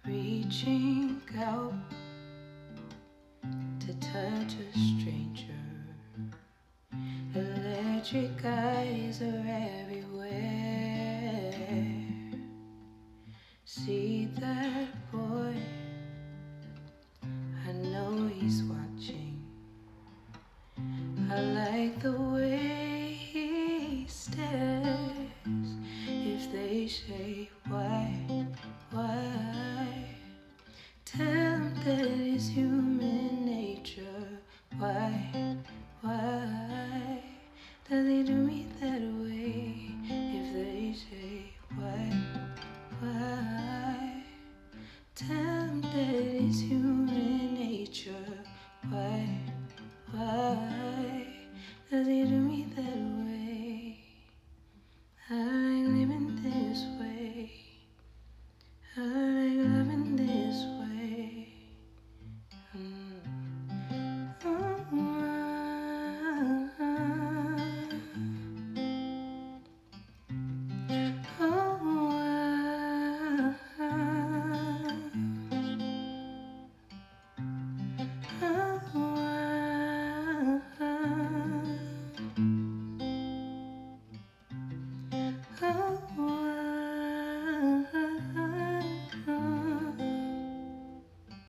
reaching out to touch a stranger. Electric eyes are everywhere. See that boy? I know he's watching. I like the way he stares. If they say